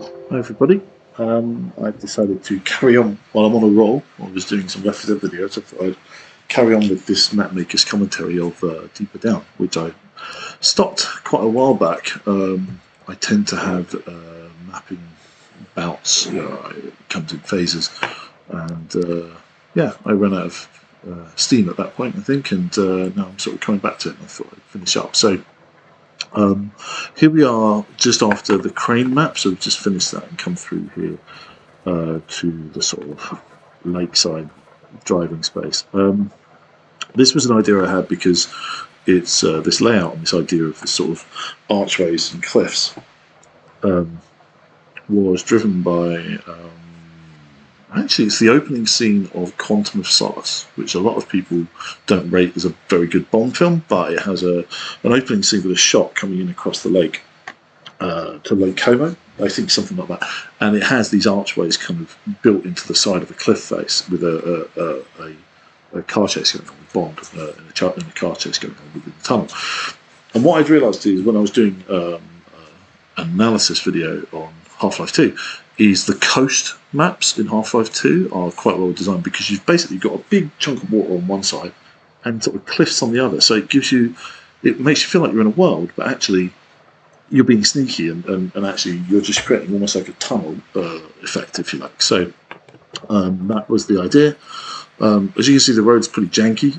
Hi everybody. I've decided to carry on while I'm on a roll. I was doing some Left 4 Dead videos. I thought I'd carry on with this map maker's commentary of Deeper Down, which I stopped quite a while back. I tend to have mapping bouts. It comes in phases, and yeah, I ran out of steam at that point, I think, and now I'm sort of coming back to it. And I thought I'd finish up. So. Here we are just after the crane map, so we've just finished that and come through here to the sort of lakeside driving space. This was an idea I had because it's this layout and this idea of the sort of archways and cliffs was driven by actually, it's the opening scene of Quantum of Solace, which a lot of people don't rate as a very good Bond film, but it has an opening scene with a shot coming in across the lake to Lake Como, I think, something like that. And it has these archways kind of built into the side of a cliff face with a car chase going on with Bond, and a car chase going on within the tunnel. And what I'd realised is when I was doing an analysis video on Half-Life 2, is the coast maps in Half-Life 2 are quite well designed because you've basically got a big chunk of water on one side and sort of cliffs on the other. So it makes you feel like you're in a world, but actually you're being sneaky and actually you're just creating almost like a tunnel effect, if you like. So that was the idea. As you can see, the road's pretty janky.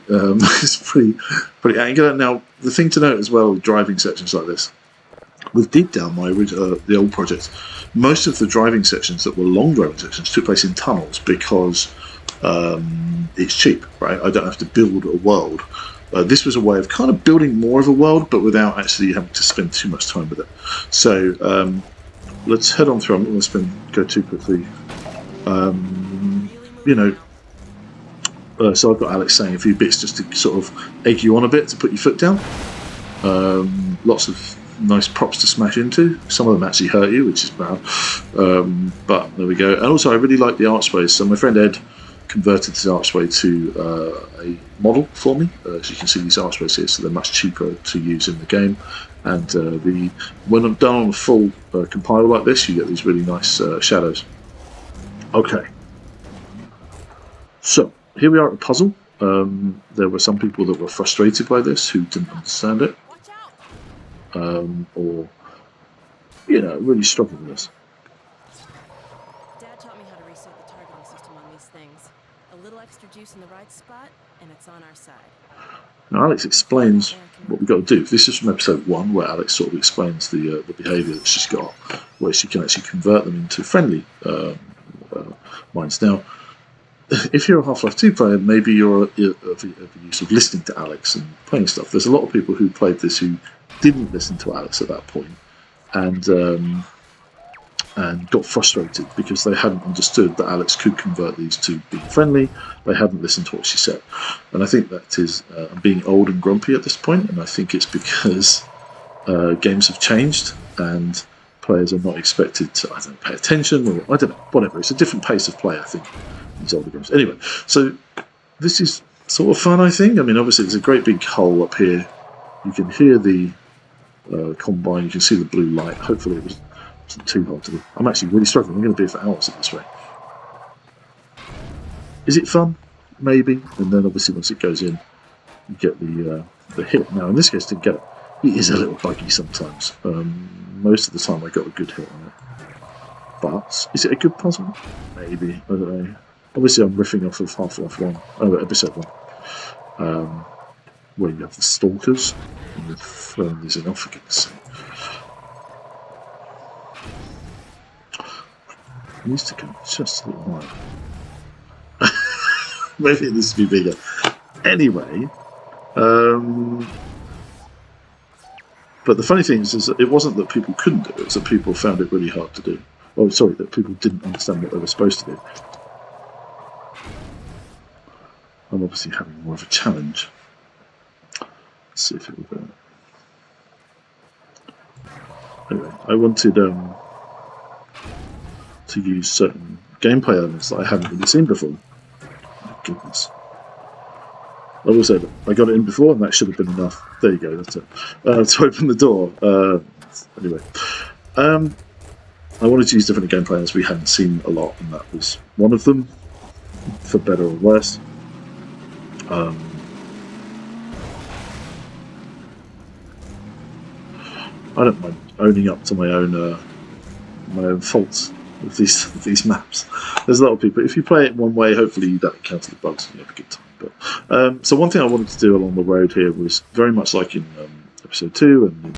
It's pretty angular. Now, the thing to note as well with driving sections like this, with Deep Down, the old project, most of the driving sections that were long driving sections took place in tunnels because it's cheap, right? I don't have to build a world. This was a way of kind of building more of a world, but without actually having to spend too much time with it. So let's head on through. I'm not going to go too quickly. So I've got Alex saying a few bits just to sort of egg you on a bit to put your foot down. Lots of nice props to smash into. Some of them actually hurt you, which is bad. But there we go. And also, I really like the archways. So my friend Ed converted this archway to a model for me. As you can see, these archways here, so they're much cheaper to use in the game. And when I'm done on a full compiler like this, you get these really nice shadows. Okay. So here we are at the puzzle. There were some people that were frustrated by this who didn't understand it. Or, really struggled with this. Dad taught me how to reset the targeting system on these things. A little extra juice in the right spot, and it's on our side. Now, Alex explains what we've got to do. This is from episode 1, where Alex sort of explains the behaviour that she's got, where she can actually convert them into friendly minds. Now, if you're a Half-Life 2 player, maybe you're of the use of listening to Alex and playing stuff. There's a lot of people who played this who didn't listen to Alex at that point and got frustrated because they hadn't understood that Alex could convert these to being friendly. They hadn't listened to what she said. And I think that is being old and grumpy at this point, and I think it's because games have changed and players are not expected to, pay attention, or I don't know, whatever. It's a different pace of play, I think, these older games. Anyway, so this is sort of fun, I think. I mean, obviously, there's a great big hole up here. You can hear the combine, you can see the blue light. Hopefully it wasn't too hard to do. I'm actually really struggling. I'm going to be here for hours at this rate. Is it fun? Maybe. And then obviously once it goes in, you get the hit. Now in this case, didn't get it. It is a little buggy sometimes. Most of the time I got a good hit on it. But is it a good puzzle? Maybe. I don't know. Obviously I'm riffing off of Half-Life 1, episode 1. Where you have the stalkers and you're throwing these in off against. It needs to go just a little higher. Maybe it needs to be bigger. Anyway, but the funny thing is that it wasn't that people couldn't do it, it's that people found it really hard to do. Oh, sorry, that people didn't understand what they were supposed to do. I'm obviously having more of a challenge. Let's see if it will go. Anyway, I wanted to use certain gameplay elements that I haven't really seen before. My goodness. Like I said, I got it in before and that should have been enough. There you go, that's it. To open the door. Anyway. I wanted to use different gameplay as we hadn't seen a lot, and that was one of them, for better or worse. I don't mind owning up to my own faults with these maps. There's a lot of people. If you play it one way, hopefully you don't encounter the bugs and you have a good time. But so one thing I wanted to do along the road here was very much like in episode 2 and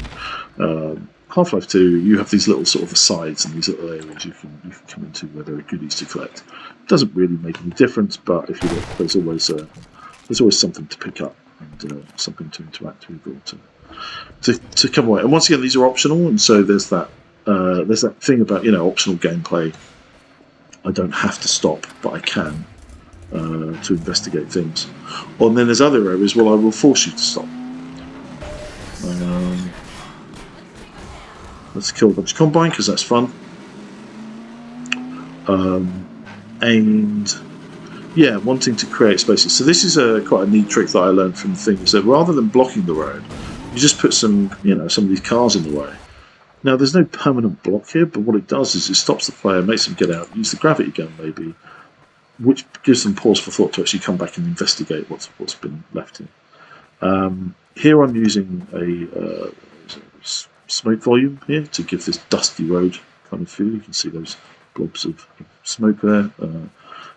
in Half-Life 2. You have these little sort of asides and these little areas you can come into where there are goodies to collect. It doesn't really make any difference, but if you look, there's always something to pick up and something to interact with or to come away. And once again, these are optional, and so there's that thing about optional gameplay. I don't have to stop, but I can to investigate things. And then there's other areas where I will force you to stop. Let's kill a bunch of Combine because that's fun. And yeah, wanting to create spaces. So this is quite a neat trick that I learned from the thing, is that rather than blocking the road, you just put some of these cars in the way. Now there's no permanent block here, but what it does is it stops the player, makes them get out, use the gravity gun maybe, which gives them pause for thought to actually come back and investigate what's been left here. Here I'm using a smoke volume here to give this dusty road kind of feel. You can see those blobs of smoke there.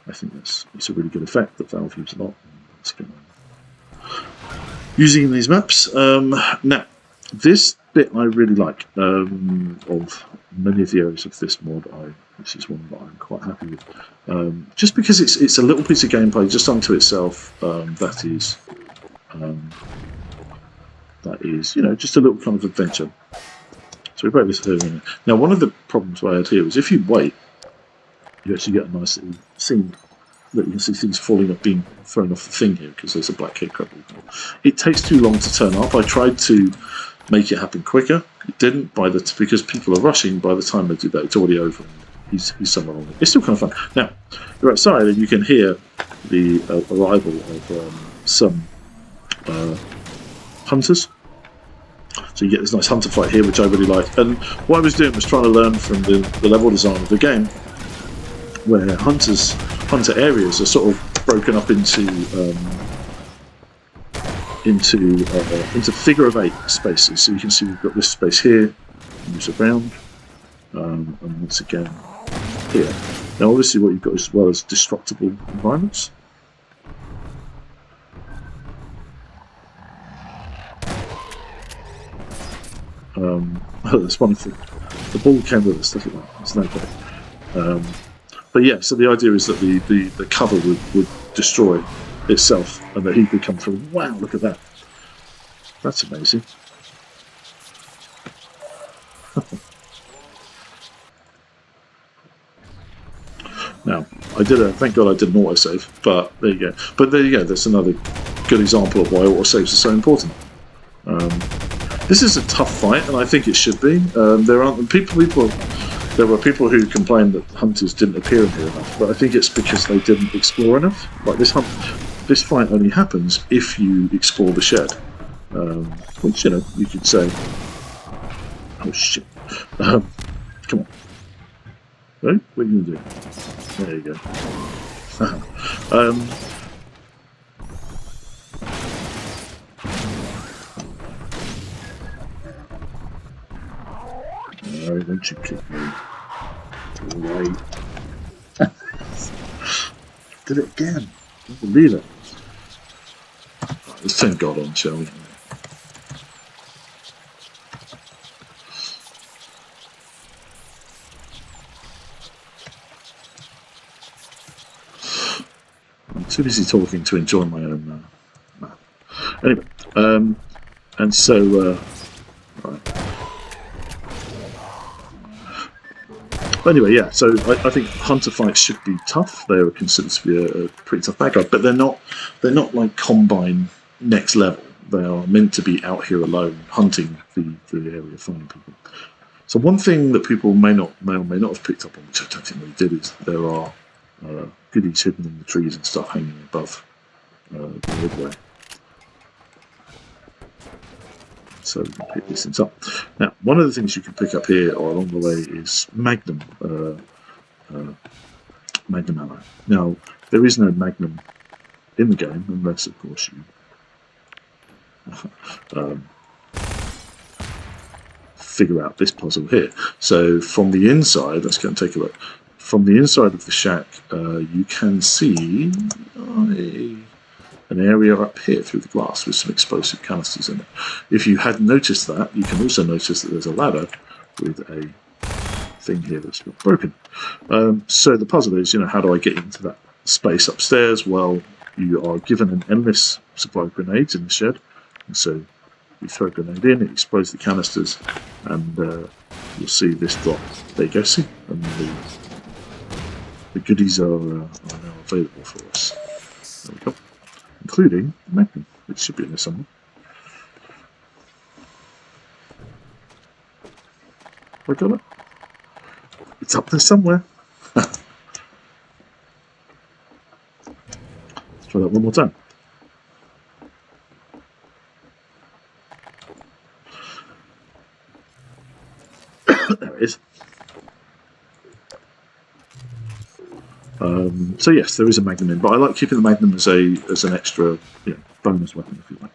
I think it's a really good effect that Valve use a lot. Using these maps. Now, this bit I really like of many of the areas of this mod. This is one that I'm quite happy with. Just because it's a little piece of gameplay just unto itself. That is just a little kind of adventure. So we break this here. Now, one of the problems I had here was if you wait, you actually get a nice little scene that you can see things falling up, being thrown off the thing here because there's a black cake crumble. It takes too long to turn up. I tried to make it happen quicker. It didn't because people are rushing. By the time they do that, it's already over. He's somewhere on it. It's still kind of fun. Now you're outside and you can hear the arrival of some hunters. So you get this nice hunter fight here, which I really like. And what I was doing was trying to learn from the level design of the game, where hunter areas are sort of broken up into figure of 8 spaces. So you can see we've got this space here, moves around, and once again here. Now, obviously, what you've got as well as destructible environments. That's one thing. The ball came with us. Look at that. It's no good. But yeah, so the idea is that the cover would destroy itself, and that he could come through. Wow, look at that. That's amazing. Now, thank God I did an autosave, but there you go. But there you go, that's another good example of why autosaves are so important. This is a tough fight, and I think it should be. There are people who complained that hunters didn't appear in here enough, but I think it's because they didn't explore enough. Like this fight only happens if you explore the shed, which you could say, oh shit, come on, right? What are you gonna do? There you go. No, don't you kick me. Right. Did it again. I can't believe it. Right, let's turn God on, shall we? I'm too busy talking to enjoy my own map. Anyway, and so, right. Anyway, yeah, so I think hunter fights should be tough. They are considered to be a pretty tough background, but they're not like Combine next level. They are meant to be out here alone, hunting the area, finding people. So one thing that people may or may not have picked up on, which I don't think they did, is there are goodies hidden in the trees and stuff hanging above the roadway. so we can pick these things up. Now, one of the things you can pick up here or along the way is Magnum ammo. Now, there is no Magnum in the game unless, of course, you figure out this puzzle here. So from the inside, let's go and take a look. From the inside of the shack, you can see an area up here through the glass with some explosive canisters in it. If you hadn't noticed that, you can also notice that there's a ladder with a thing here that's not broken. So the puzzle is, how do I get into that space upstairs? Well, you are given an endless supply of grenades in the shed, and so you throw a grenade in, it explodes the canisters, and you'll see this drop. There you go, see? And the goodies are now available for us. There we go. Including Magnum, which should be in there somewhere. I got it. It's up there somewhere. Let's try that one more time. There it is. So yes, there is a Magnum in, but I like keeping the Magnum as an extra, bonus weapon, if you like.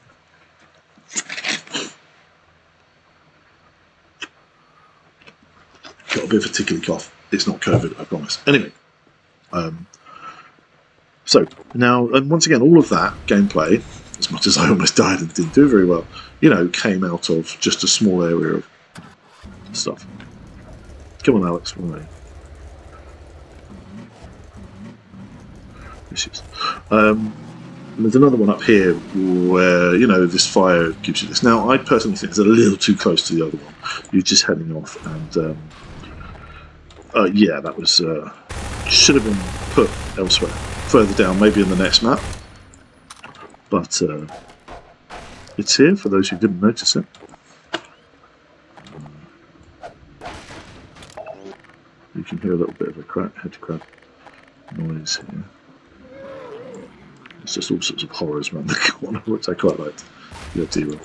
Got a bit of a tickly cough. It's not COVID, I promise. Anyway, so now, and once again, all of that gameplay, as much as I almost died and didn't do very well, came out of just a small area of stuff. Come on, Alex, one way. Issues. There's another one up here where this fire gives you this. Now, I personally think it's a little too close to the other one. You're just heading off, and yeah, that was should have been put elsewhere, further down, maybe in the next map. But it's here for those who didn't notice it. You can hear a little bit of a head crack noise here. It's just all sorts of horrors around the corner, which I quite liked. Yeah, T-Roll.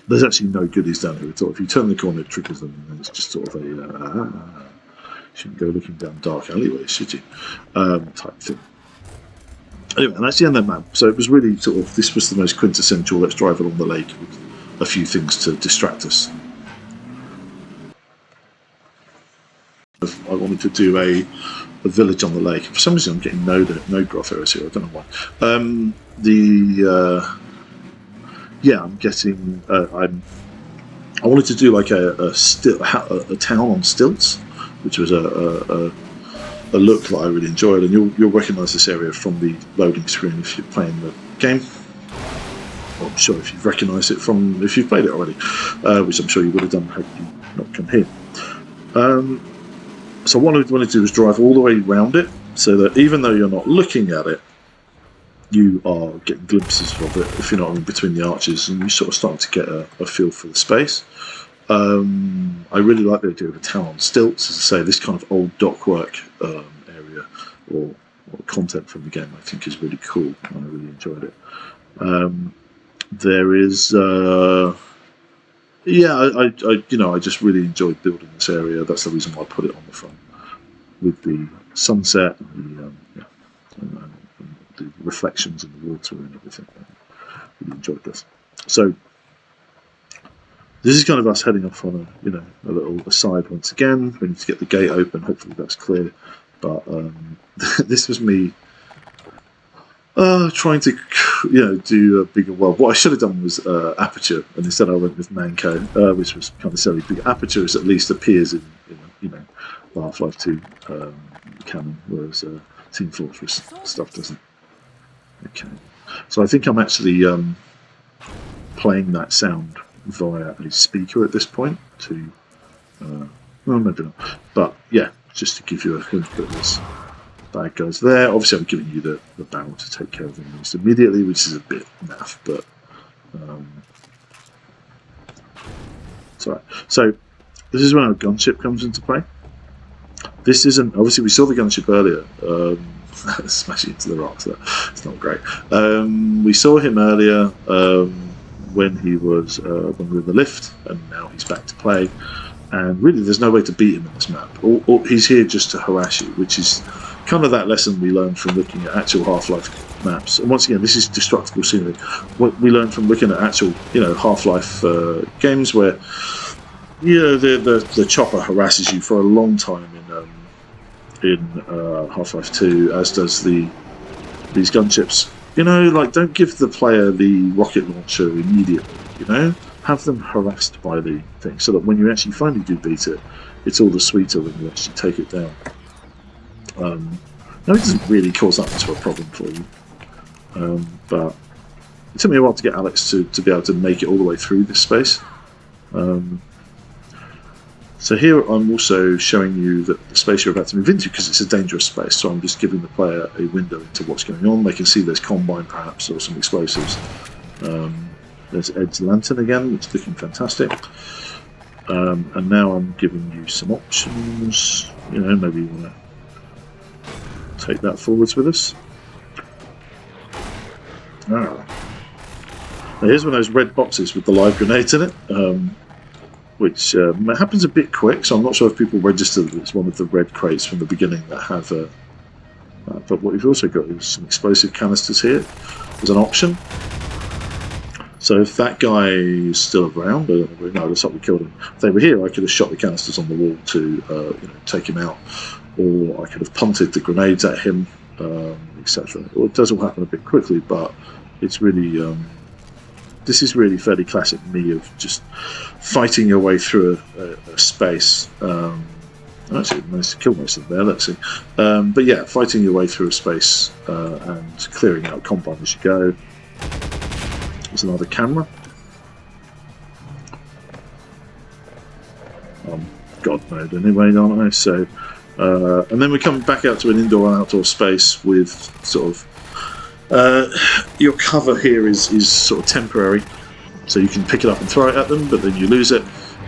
There's actually no goodies down here at all. If you turn the corner, it triggers them, and it's just sort of a shouldn't go looking down dark alleyways, should you? Type thing. Anyway, and that's the end of the map. So it was really this was the most quintessential. Let's drive along the lake with a few things to distract us. I wanted to do a village on the lake. For some reason, I'm getting no graph errors here. I don't know why. I'm getting. I wanted to do like a town on stilts, which was a look that I really enjoyed, and you'll recognise this area from the loading screen if you're playing the game. Well, I'm sure if you've recognised it from if you've played it already, which I'm sure you would have done had you not come here. So what I wanted to do was drive all the way around it, so that even though you're not looking at it, you are getting glimpses of it, if you know what I mean, between the arches, and you sort of start to get a feel for the space. I really like the idea of a town on stilts. As I say, this kind of old dockwork area or content from the game, I think, is really cool, and I really enjoyed it. There is, I just really enjoyed building this area. That's the reason why I put it on the front, with the sunset and the reflections in the water and everything. I really enjoyed this. So this is kind of us heading off on a little aside once again. We need to get the gate open. Hopefully that's clear. But this was me trying to do a bigger world. What I should have done was aperture, and instead I went with Manco, which was kind of silly. Big aperture is at least appears in the Half-Life 2 canon, whereas Team Fortress stuff doesn't. Okay, so I think I'm actually playing that sound via a speaker at this point to, well, maybe not, but yeah, just to give you a hint that this bag goes there. Obviously I'm giving you the barrel to take care of things immediately, which is a bit naff, but it's alright. So this is when our gunship comes into play. This isn't, obviously we saw the gunship earlier, smashing into the rocks. It's not great. We saw him earlier when he was when we were in the lift, and now he's back to play. And really, there's no way to beat him in this map. He's here just to harass you, which is kind of that lesson we learned from looking at actual Half-Life maps. And once again, this is destructible scenery. What we learned from looking at actual, Half-Life games, where the chopper harasses you for a long time in Half-Life 2, as does these gunships. Don't give the player the rocket launcher immediately. Have them harassed by the thing, so that when you actually finally do beat it, it's all the sweeter when you actually take it down. Now, it doesn't really cause that much of a problem for you, but it took me a while to get Alex to be able to make it all the way through this space. So here I'm also showing you the space you're about to move into, because it's a dangerous space, so I'm just giving the player a window into what's going on. They can see there's Combine perhaps, or some explosives. There's Ed's lantern again, which is looking fantastic. And now I'm giving you some options. Maybe you want to take that forwards with us. Now here's one of those red boxes with the live grenades in it, which happens a bit quick, so I'm not sure if people register that it's one of the red crates from the beginning that have but what you've also got is some explosive canisters here as an option. So if that guy is still around, no, looks like we killed him. If they were here, I could have shot the canisters on the wall to take him out, or I could have punted the grenades at him, etc. Well, it does all happen a bit quickly, but it's really this is really fairly classic me of just fighting your way through a space. Actually, I managed to kill most of them there. Let's see, but yeah, fighting your way through a space and clearing out Combine as you go. There's another camera. God mode anyway, aren't I? So, and then we come back out to an indoor and outdoor space with sort of your cover here is sort of temporary, so you can pick it up and throw it at them, but then you lose it,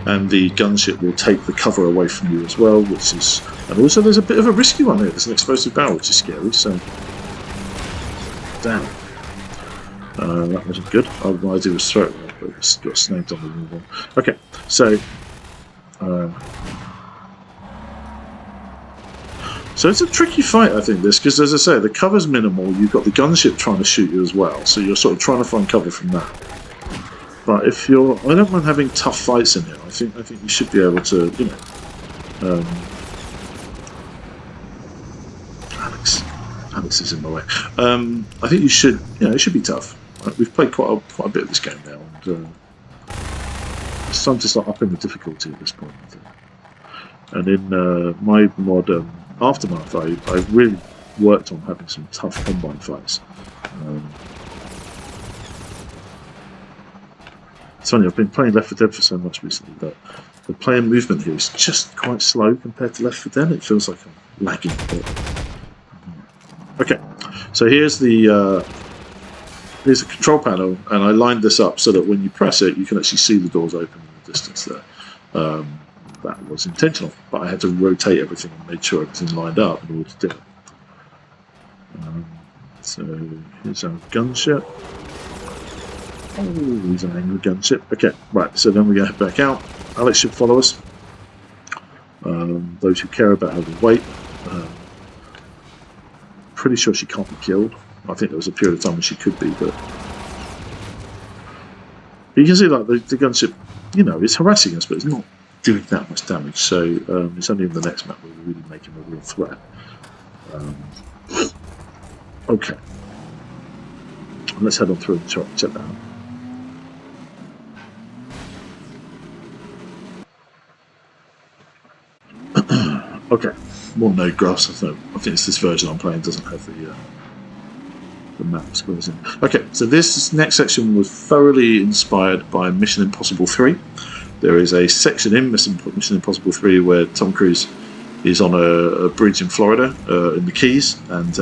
and the gunship will take the cover away from you as well, which is, and also there's a bit of a risky one here. There's an explosive barrel, which is scary. So, damn. That wasn't good. All I did was throw it, but it got snagged on the new one. Okay, so it's a tricky fight, I think, this, because as I say, the cover's minimal. You've got the gunship trying to shoot you as well, so you're sort of trying to find cover from that. But I don't mind having tough fights in here. I think you should be able to, Alex is in my way. I think you should, it should be tough. We've played quite a bit of this game now, and it's time to start upping the difficulty at this point, I think. And in my mod Aftermath, I've really worked on having some tough Combine fights. It's funny, I've been playing Left 4 Dead for so much recently that the player movement here is just quite slow compared to Left 4 Dead. It feels like I'm lagging a bit. Okay, so here's the control panel, and I lined this up so that when you press it, you can actually see the doors open in the distance there. That was intentional, but I had to rotate everything and make sure everything lined up in order to do it. So here's our gunship. Oh, he's an angry gunship. Okay, right, so then we go back out. Alex should follow us. Those who care about her will wait. Pretty sure she can't be killed. I think there was a period of time when she could be, but you can see like the gunship, it's harassing us, but it's not doing that much damage. So it's only in the next map where we're really making a real threat. Okay, let's head on through and check that out. Okay, more node graphs. I think it's this version I'm playing doesn't have the map squares in. Okay, so this next section was thoroughly inspired by Mission Impossible 3. There is a section in Mission Impossible 3 where Tom Cruise is on a bridge in Florida, in the Keys, and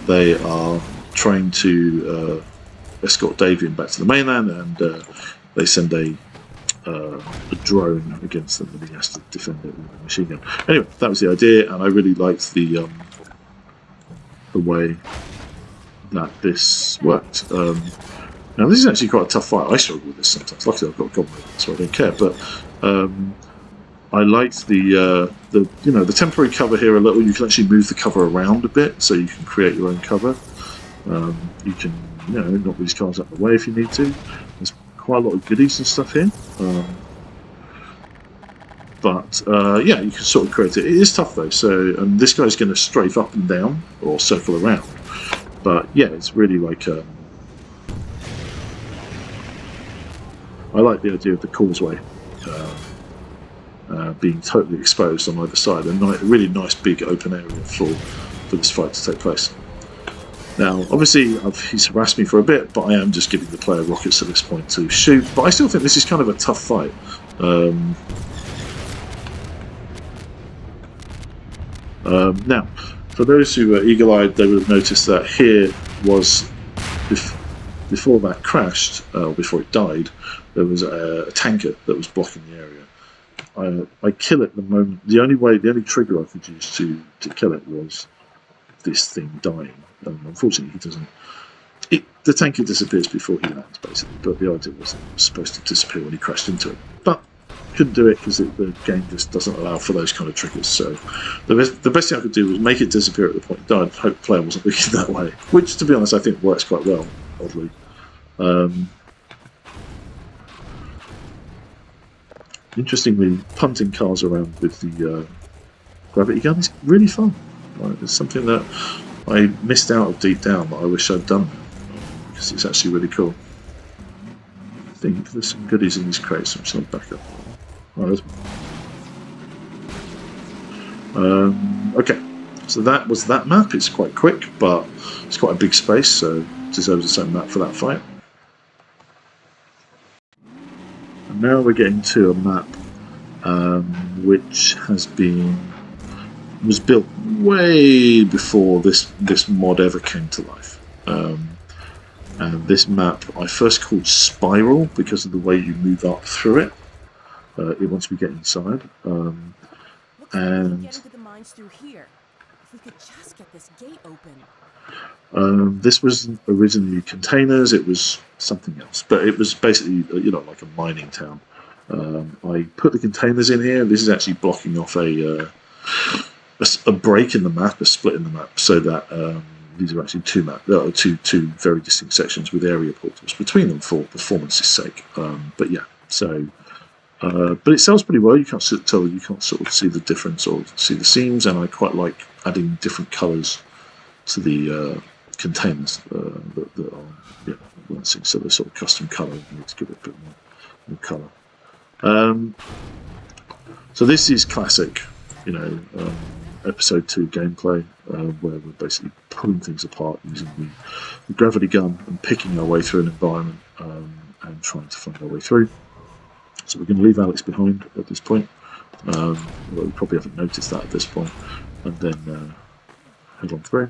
they are trying to escort Davian back to the mainland, and they send a drone against them, and he has to defend it with a machine gun. Anyway, that was the idea, and I really liked the the way that this worked. Now this is actually quite a tough fight. I struggle with this sometimes. Luckily I've got a goblin with it, so I don't care. But I liked the temporary cover here a little. You can actually move the cover around a bit, so you can create your own cover. You can knock these cards out of the way if you need to. There's quite a lot of goodies and stuff here. But yeah, you can sort of create it. It is tough though. So this guy's going to strafe up and down or circle around. But yeah, it's really like I like the idea of the causeway being totally exposed on either side, and a really nice big open area for this fight to take place. Now, obviously, he's harassed me for a bit, but I am just giving the player rockets at this point to shoot. But I still think this is kind of a tough fight. Now, for those who are eagle-eyed, they would have noticed that here was, before that crashed, before it died, there was a tanker that was blocking the area. I kill it the moment. The only trigger I could use to kill it was this thing dying. Unfortunately, he doesn't. The tanker disappears before he lands, basically. But the idea was it was supposed to disappear when he crashed into it. But couldn't do it because the game just doesn't allow for those kind of triggers. So the best thing I could do was make it disappear at the point it died. Hope the player wasn't looking that way, which, to be honest, I think works quite well. Oddly. Interestingly, punting cars around with the gravity gun is really fun. It's something that I missed out of deep down that I wish I'd done, because it's actually really cool. I think there's some goodies in these crates. I'm just going to back up. There's one. Okay, so that was that map. It's quite quick, but it's quite a big space, so it deserves its own map for that fight. And now we're getting to a map which was built way before this mod ever came to life. And this map I first called Spiral because of the way you move up through it. Once we get inside. And get into the mines through here. If we could just get this gate open. This was originally containers. It was something else, but it was basically like a mining town. I put the containers in here. This is actually blocking off a break in the map, a split in the map, so that these are actually two very distinct sections with area portals between them for performance's sake. But yeah, so but it sells pretty well. You can't sort of see the difference or see the seams, and I quite like adding different colours to the containers that are lancing, so they're sort of custom colour. You need to give it a bit more colour. So this is classic, episode 2 gameplay, where we're basically pulling things apart using the gravity gun and picking our way through an environment and trying to find our way through. So we're going to leave Alex behind at this point. Well, we probably haven't noticed that at this point, and then head on through.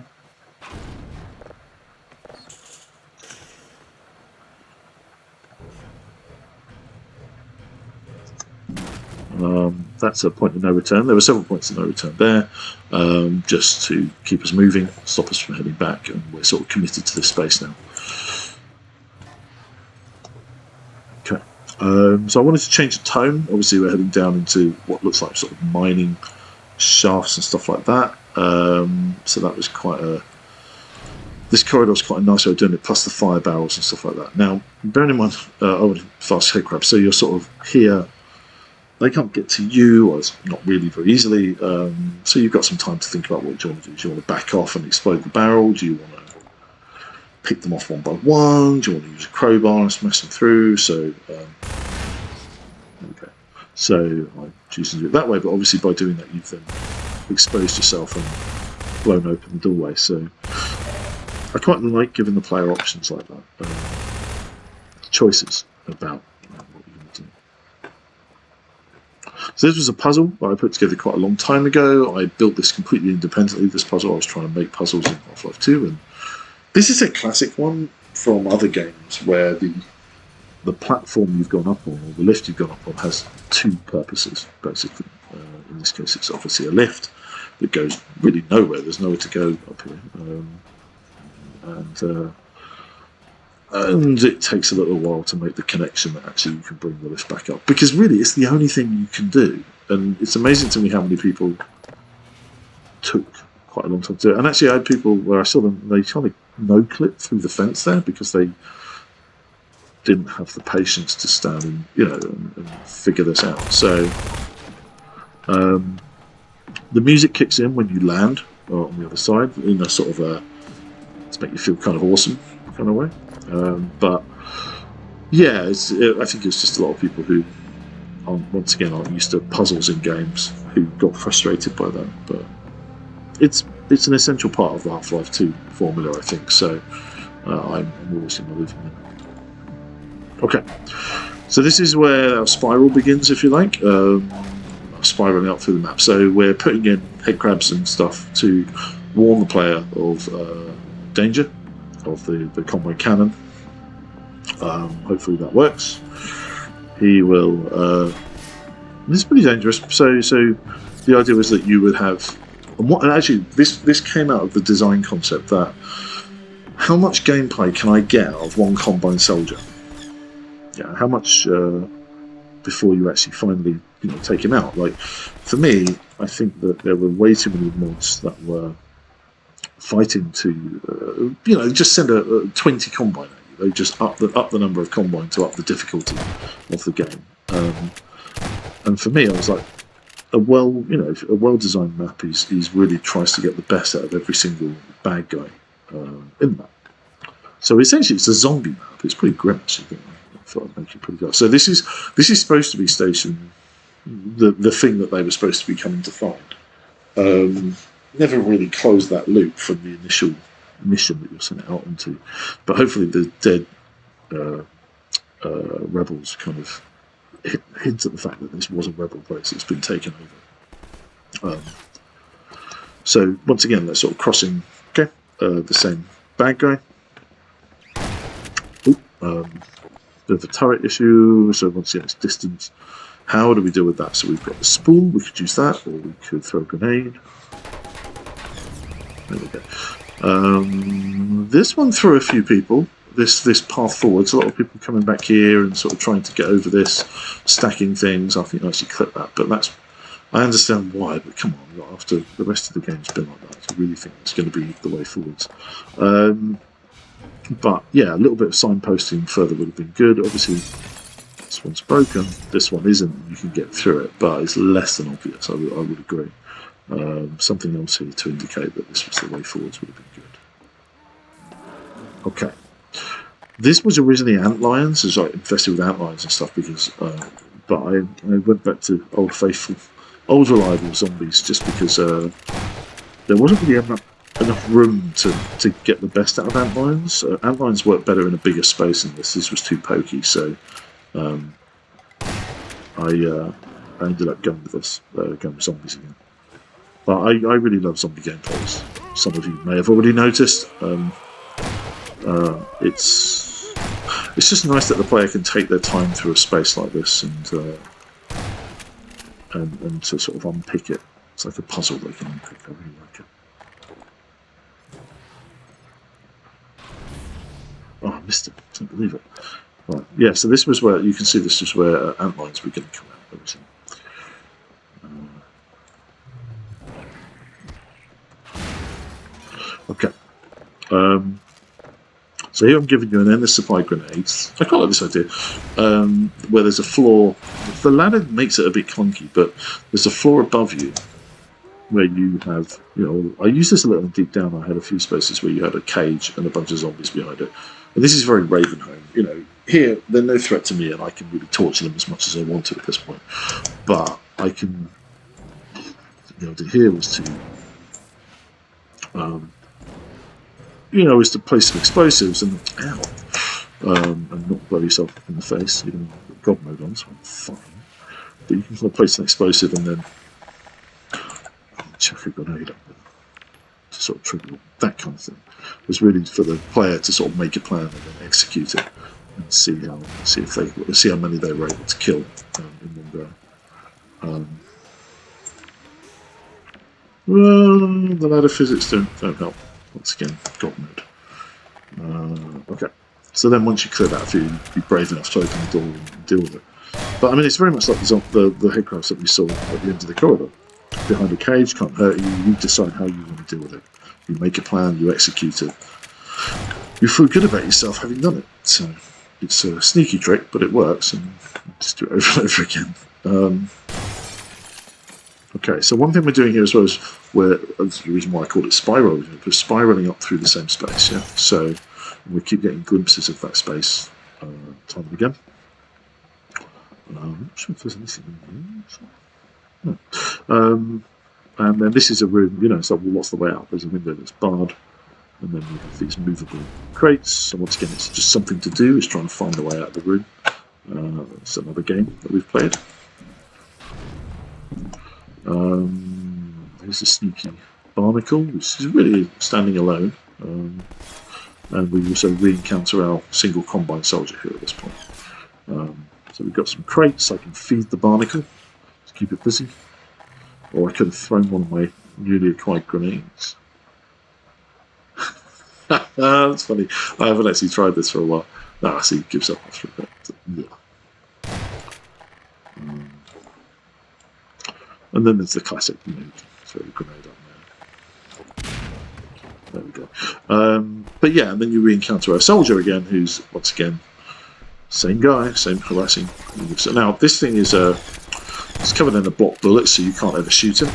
That's a point of no return. There were several points of no return there, just to keep us moving, stop us from heading back, and we're sort of committed to this space now. Okay, so I wanted to change the tone. Obviously, we're heading down into what looks like sort of mining shafts and stuff like that. So that was this corridor is quite a nice way of doing it, plus the fire barrels and stuff like that. Now, bearing in mind, fast head crab, so you're sort of here. They can't get to you, or it's not really very easily. So you've got some time to think about what you want to do. Do you want to back off and explode the barrel? Do you want to pick them off one by one? Do you want to use a crowbar and smash them through? So, okay. So I choose to do it that way, but obviously by doing that, you've then exposed yourself and blown open the doorway. So I quite like giving the player options like that, choices about what you're going to do. So this was a puzzle that I put together quite a long time ago. I built this completely independently, this puzzle. I was trying to make puzzles in Half-Life 2, and this is a classic one from other games where the platform you've gone up on, or the lift you've gone up on, has two purposes, basically. In this case, it's obviously a lift, that goes really nowhere. There's nowhere to go up here. And it takes a little while to make the connection that actually you can bring the lift back up. Because really, it's the only thing you can do. And it's amazing to me how many people took quite a long time to do it. And actually, I had people where I saw them, they kind of no-clip through the fence there because they didn't have the patience to stand and, and figure this out. So the music kicks in when you land on the other side in a sort of to make you feel kind of awesome kind of way. But yeah, I think it's just a lot of people who once again aren't used to puzzles in games who got frustrated by that. But it's an essential part of the Half-Life 2 formula, I think. So I'm always in the living room. Okay, so this is where our spiral begins, if you like. Spiraling up through the map. So we're putting in head crabs and stuff to warn the player of danger of the convoy cannon. Hopefully that works. He will. This is pretty dangerous. So the idea was that you would have, and actually this came out of the design concept that how much gameplay can I get out of one combine soldier? Yeah, how much before you actually finally take him out? Like for me, I think that there were way too many mods that were fighting to just send a 20 combine at you. They just up the number of combine to up the difficulty of the game. And for me, I was like, a well-designed map is really tries to get the best out of every single bad guy in the map. So essentially, it's a zombie map. It's pretty grim, actually. I thought I'd make it pretty good. So this is supposed to be station, the thing that they were supposed to be coming to find. Never really closed that loop from the initial mission that you're sent out into, but hopefully the dead rebels kind of hint at the fact that this was a rebel base that's been taken over. So once again, they're sort of crossing. Okay, the same bad guy. Bit of a turret issue. So once again, it's distance. How do we deal with that? So we've got the spool. We could use that, or we could throw a grenade. There we go. This one threw a few people. This path forwards, a lot of people coming back here and sort of trying to get over this, stacking things. I think I actually clipped that, but I understand why. But come on, after the rest of the game's been like that, I really think it's going to be the way forwards. But yeah, a little bit of signposting further would have been good. Obviously, this one's broken. This one isn't. You can get through it, but it's less than obvious. I would agree. Something else here to indicate that this was the way forwards would have been good. Okay. This was originally antlions. It was like infested with antlions and stuff because, but I went back to old faithful, old reliable zombies just because there wasn't really enough room to get the best out of antlions. Antlions work better in a bigger space than this. This was too pokey, so I ended up going with this, going with zombies again. But I really love zombie gameplays. Some of you may have already noticed. It's just nice that the player can take their time through a space like this and to sort of unpick it. It's like a puzzle they can unpick. I really like it. Oh, I missed it. I can't believe it. Right. Yeah, so this was where you can see this is where antlines were going to come out. Obviously. Okay. So here I'm giving you an endless supply grenades. I quite like this idea. Where there's a floor. The ladder makes it a bit clunky, but there's a floor above you where you have, I used this a little deep down. I had a few spaces where you had a cage and a bunch of zombies behind it. And this is very Ravenholm. Here, they're no threat to me and I can really torture them as much as I want to at this point. But I can, the idea here was to, is to place some explosives and and not blow yourself in the face. You can put God mode on, so I'm fine. But you can kind of place an explosive and then chuck a grenade up to sort of trigger that kind of thing. It was really for the player to sort of make a plan and then execute it and see how many they were able to kill in one go. Well, the ladder physics don't help. Once again, God mode. Okay. So then once you clear that, if you be brave enough to open the door and deal with it. But I mean, it's very much like the headcrafts that we saw at the end of the corridor. Behind a cage, can't hurt you. You decide how you want to deal with it. You make a plan, you execute it. You feel good about yourself having done it. So it's a sneaky trick, but it works, and just do it over and over again. Okay, so one thing we're doing here as well is that's the reason why I called it spiraling. We're spiraling up through the same space, yeah. So we keep getting glimpses of that space time and again. I'm not sure if there's anything in here. No. And then this is a room, it's like, well, what's the way out? There's a window that's barred, and then we have these movable crates. So once again, it's just something to do, is trying to find the way out of the room. It's another game that we've played. There's a sneaky barnacle, which is really standing alone. And we also re-encounter our single combine soldier here at this point. So we've got some crates. I can feed the barnacle to keep it busy. Or I could have thrown one of my newly acquired grenades. That's funny. I haven't actually tried this for a while. See, it gives up after a bit. Yeah. And then there's the classic, throw a grenade on there. There we go. But yeah, and then you re-encounter our soldier again, who's, once again, same guy, same harassing. So now, this thing is it's covered in a block bullet, so you can't ever shoot him.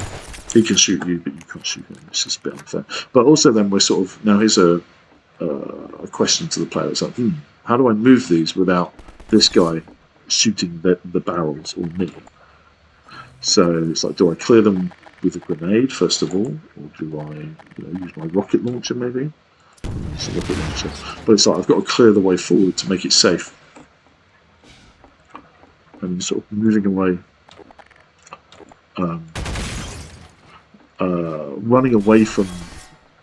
He can shoot you, but you can't shoot him. It's just a bit unfair. But also then we're sort of, now here's a question to the player. It's like, how do I move these without this guy shooting the barrels or me? So it's like, do I clear them with a grenade first of all, or do I use my rocket launcher maybe? It's a rocket launcher. But it's like, I've got to clear the way forward to make it safe. And sort of moving away, running away from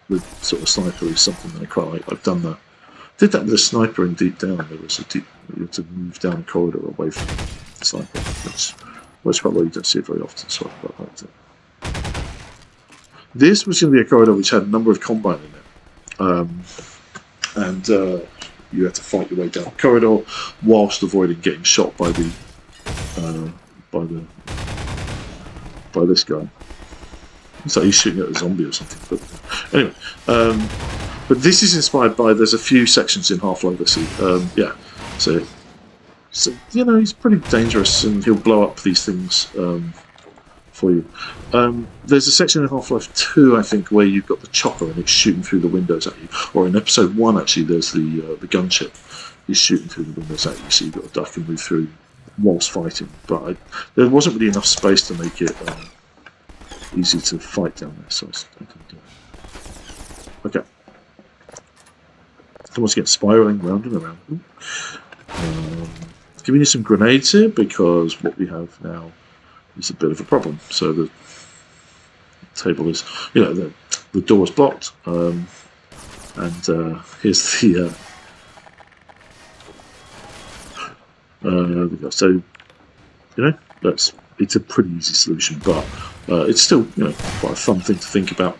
the sort of sniper is something that I quite like. I've done that. Did that with a sniper in Deep Down. There was you had to move down a corridor away from the sniper, which works quite well. You don't see it very often, so I quite liked it. This was going to be a corridor which had a number of combine in it, and you had to fight your way down the corridor whilst avoiding getting shot by this guy. So he's shooting at a zombie or something. But anyway, but this is inspired by. There's a few sections in Half-Life. Yeah. So he's pretty dangerous, and he'll blow up these things for you. There's a section in Half-Life 2, I think, where you've got the chopper and it's shooting through the windows at you. Or in Episode 1, actually, there's the gunship. He's shooting through the windows at you, so you've got to duck and move through whilst fighting. But there wasn't really enough space to make it easy to fight down there, so I didn't do it. Okay. So once again, spiraling round and around. Giving you some grenades here, because what we have now is a bit of a problem. So the table is, the door is blocked, and here's the so it's a pretty easy solution, but it's still quite a fun thing to think about.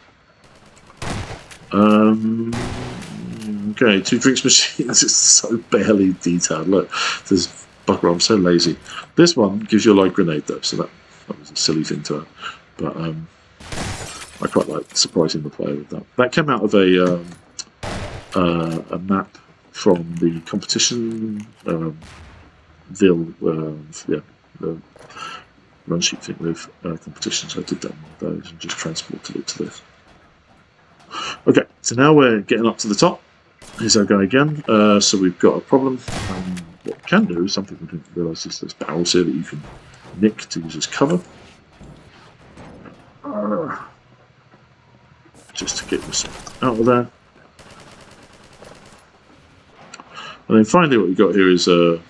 Okay, 2 drinks machines. It's so barely detailed. Look, there's bugger. I'm so lazy. This one gives you a light grenade though, so that was a silly thing to have. But I quite like surprising the player with that. That came out of a map from the competition. The run sheet thing with competitions. I did that one of those and just transported it to this. Okay, so now we're getting up to the top. Here's our guy again. So we've got a problem. What we can do is something we didn't realise is there's barrels here that you can nick to use as cover. Just to get this out of there. And then finally what we've got here is one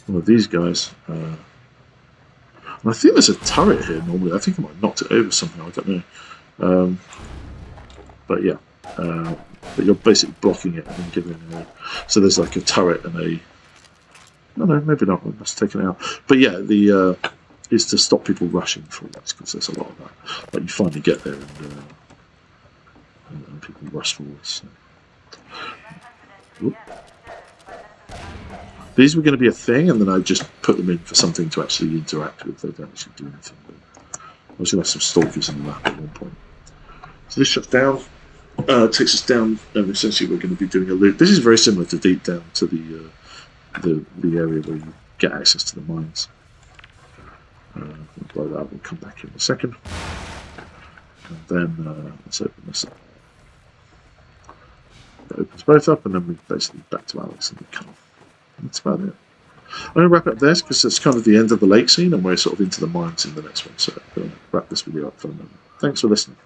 of these guys. And I think there's a turret here normally. I think I might have knocked it over something, I don't know. But yeah. But you're basically blocking it and then giving so there's like a turret and No, no, maybe not. We must take it out. But yeah, the is to stop people rushing forwards, because there's a lot of that. Like you finally get there and people rush forwards. So. These were going to be a thing, and then I just put them in for something to actually interact with. They don't actually do anything. But I was going to have some stalkers in the map at one point. So this shuts down, takes us down, and essentially we're going to be doing a loop. This is very similar to Deep Down, to the area where you get access to the mines. We'll blow that up. We'll come back in a second. And then let's open this up. It opens both up, and then we're basically back to Alex and we come. That's about it. I'm going to wrap up this because it's kind of the end of the lake scene, and we're sort of into the mines in the next one. So I'm going to wrap this video up for a moment. Thanks for listening.